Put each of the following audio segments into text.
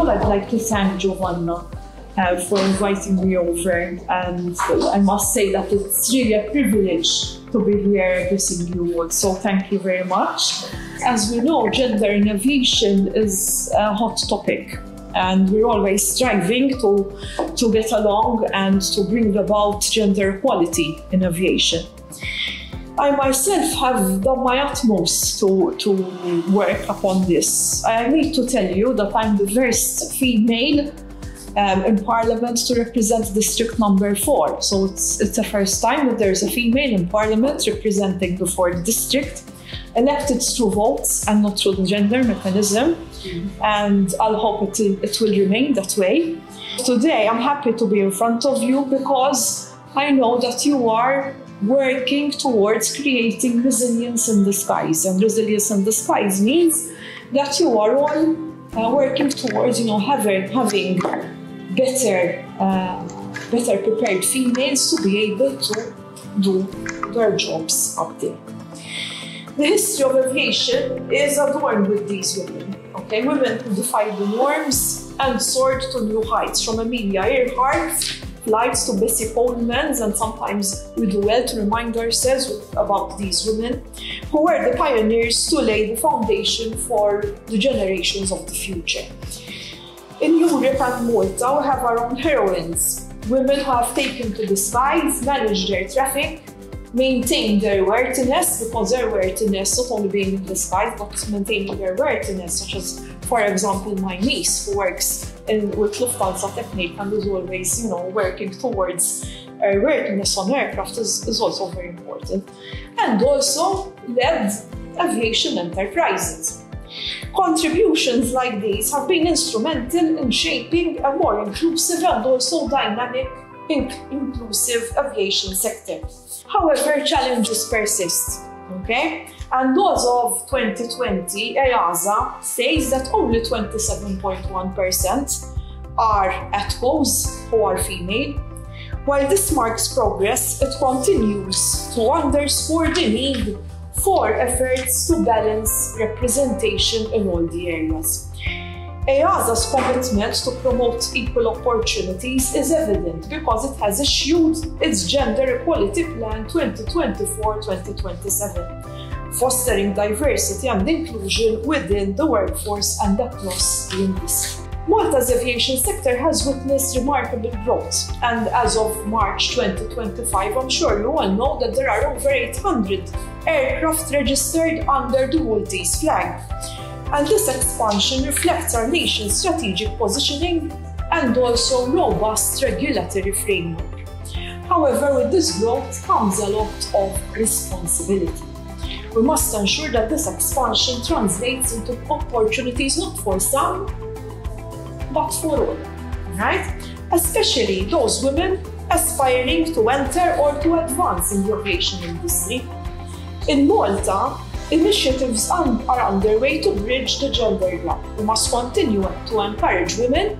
all, I'd like to thank Giovanna for inviting me over, and I must say that it's really a privilege to be here addressing you all, so thank you very much. As we know, gender in aviation is a hot topic, and we're always striving to get along and to bring about gender equality in aviation. I myself have done my utmost to work upon this. I need to tell you that I'm the first female in Parliament to represent District Number 4. So it's the first time that there's a female in Parliament representing the 4th District, elected through votes and not through the gender mechanism. And I'll hope it will remain that way. Today, I'm happy to be in front of you because I know that you are working towards creating resilience in the skies. And resilience in the skies means that you are all working towards, having better prepared females to be able to do their jobs up there. The history of aviation is adorned with these women. Okay, women who defied the norms and soared to new heights, from Amelia Earhart flights to Bessie Coleman's, and sometimes we do well to remind ourselves about these women who were the pioneers to lay the foundation for the generations of the future. In Europe and Malta, we have our own heroines, women who have taken to the skies, managed their traffic, maintained their worthiness, because their worthiness not only being in the skies, but maintaining their worthiness, such as, for example, my niece who works with Lufthansa Technik and is always, working towards worthiness on aircraft is also very important. And also led aviation enterprises. Contributions like these have been instrumental in shaping a more inclusive and also dynamic, inclusive aviation sector. However, challenges persist, okay? And as of 2020, EASA says that only 27.1% are ATCOs who are female. While this marks progress, it continues to underscore the need for efforts to balance representation in all the areas. EASA's commitment to promote equal opportunities is evident because it has issued its Gender Equality Plan 2024-2027, fostering diversity and inclusion within the workforce and across the industry. Malta's aviation sector has witnessed remarkable growth, and as of March 2025, I'm sure you all know that there are over 800 aircraft registered under the Maltese flag. And this expansion reflects our nation's strategic positioning and also robust regulatory framework. However, with this growth comes a lot of responsibility. We must ensure that this expansion translates into opportunities not for some, but for all, right? Especially those women aspiring to enter or to advance in the aviation industry. In Malta, initiatives are underway to bridge the gender gap. We must continue to encourage women,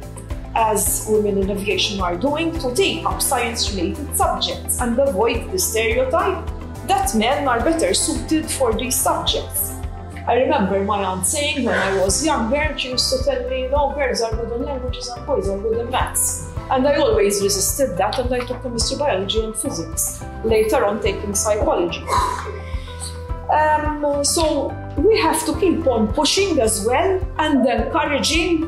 as women in aviation are doing, to take up science-related subjects and avoid the stereotype that men are better suited for these subjects. I remember my aunt saying when I was younger, she used to tell me, girls are good in languages and boys are good in maths. And I always resisted that, and I took chemistry, biology and physics, later on taking psychology. So we have to keep on pushing as well and encouraging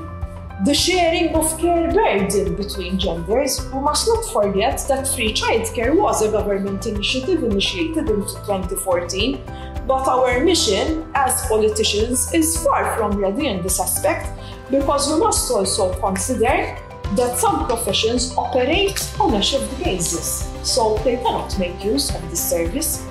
the sharing of care burden between genders. We must not forget that free childcare was a government initiative initiated in 2014, but our mission as politicians is far from ready in this aspect, because we must also consider that some professions operate on a shift basis, so they cannot make use of this service.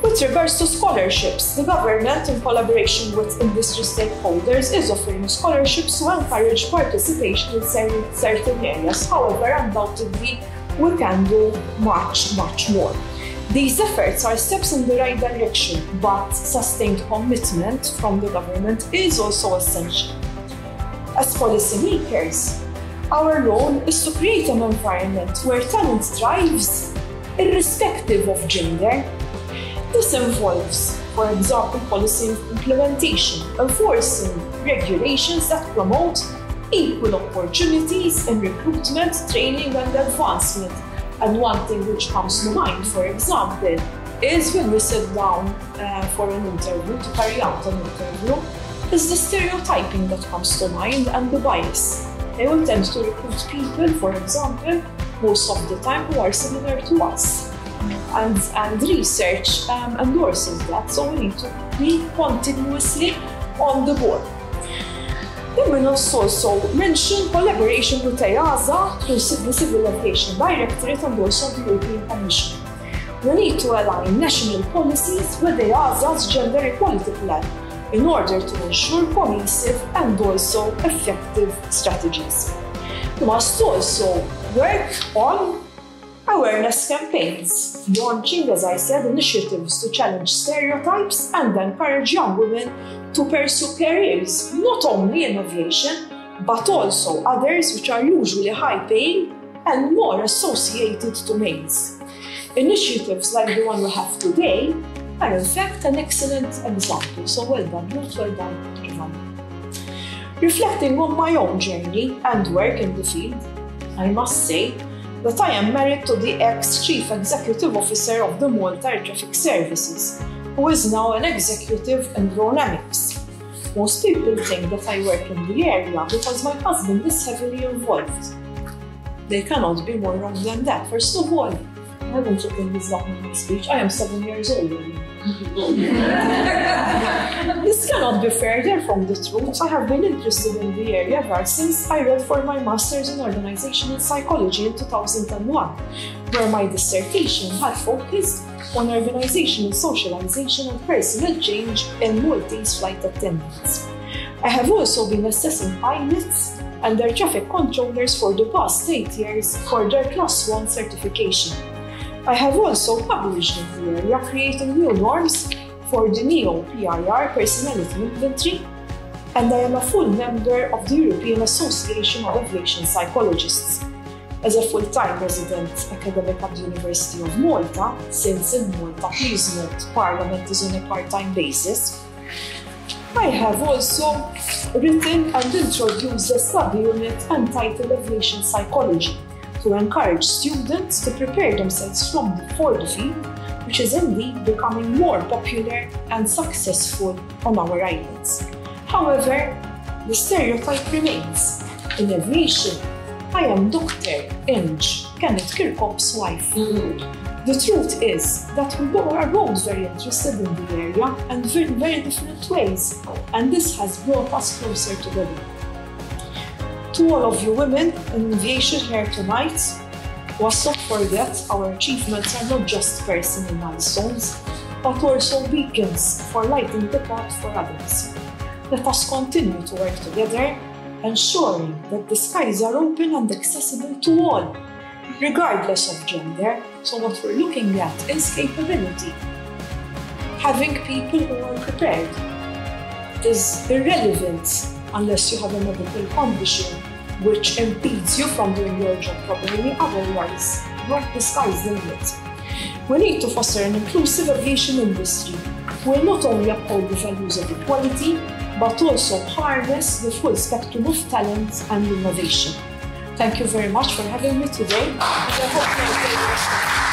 With regards to scholarships, the government, in collaboration with industry stakeholders, is offering scholarships to encourage participation in certain areas. However, undoubtedly, we can do much more. These efforts are steps in the right direction, but sustained commitment from the government is also essential. As policymakers, our role is to create an environment where talent thrives, irrespective of gender. This involves, for example, policy implementation, enforcing regulations that promote equal opportunities in recruitment, training and advancement. And one thing which comes to mind, for example, is when we sit down for an interview, to carry out an interview, is the stereotyping that comes to mind and the bias. They will tend to recruit people, for example, most of the time who are similar to us. And research endorses that, so we need to be continuously on the ball. Then we must also mention collaboration with EASA through the Civil Aviation Directorate and also the European Commission. We need to align national policies with EASA's gender equality plan in order to ensure cohesive and also effective strategies. We must also work on awareness campaigns, launching, as I said, initiatives to challenge stereotypes and encourage young women to pursue careers not only in aviation, but also others which are usually high-paying and more associated to males. Initiatives like the one we have today are in fact an excellent example, so well done, Ruth, well done, Ivan. Reflecting on my own journey and work in the field, I must say that I am married to the ex-Chief Executive Officer of the Malta Air Traffic Services, who is now an executive in Dronamics. Most people think that I work in the area because my husband is heavily involved. They cannot be more wrong than that. First of all, I won't open this up in my speech. I am 7 years old. This cannot be further from the truth. I have been interested in the area ever since I read for my Master's in Organizational Psychology in 2001, where my dissertation had focused on organizational socialization and personal change in Maltese flight attendants. I have also been assessing pilots and air traffic controllers for the past 8 years for their Class 1 certification. I have also published in the area creating new norms for the NEO-PIR personality inventory, and I am a full member of the European Association of Aviation Psychologists. As a full-time resident academic at the University of Malta, since in Malta, please note, Parliament is on a part-time basis, I have also written and introduced a sub-unit entitled Aviation Psychology, to encourage students to prepare themselves for the field, which is indeed becoming more popular and successful on our islands. However, the stereotype remains. In aviation, I am Dr. Inge Kenneth Kirkhope's wife. The truth is that we are both very interested in the area and in very different ways, and this has brought us closer together. To all of you women in aviation here tonight, let's not forget our achievements are not just personal milestones, but also beacons for lighting the path for others. Let us continue to work together, ensuring that the skies are open and accessible to all, regardless of gender. So what we're looking at is capability. Having people who are prepared is irrelevant unless you have a medical condition which impedes you from doing your job properly. Otherwise, the sky's the limit. We need to foster an inclusive aviation industry. We'll not only uphold the values of equality, but also harness the full spectrum of talent and innovation. Thank you very much for having me today, and I hope you enjoy the rest of the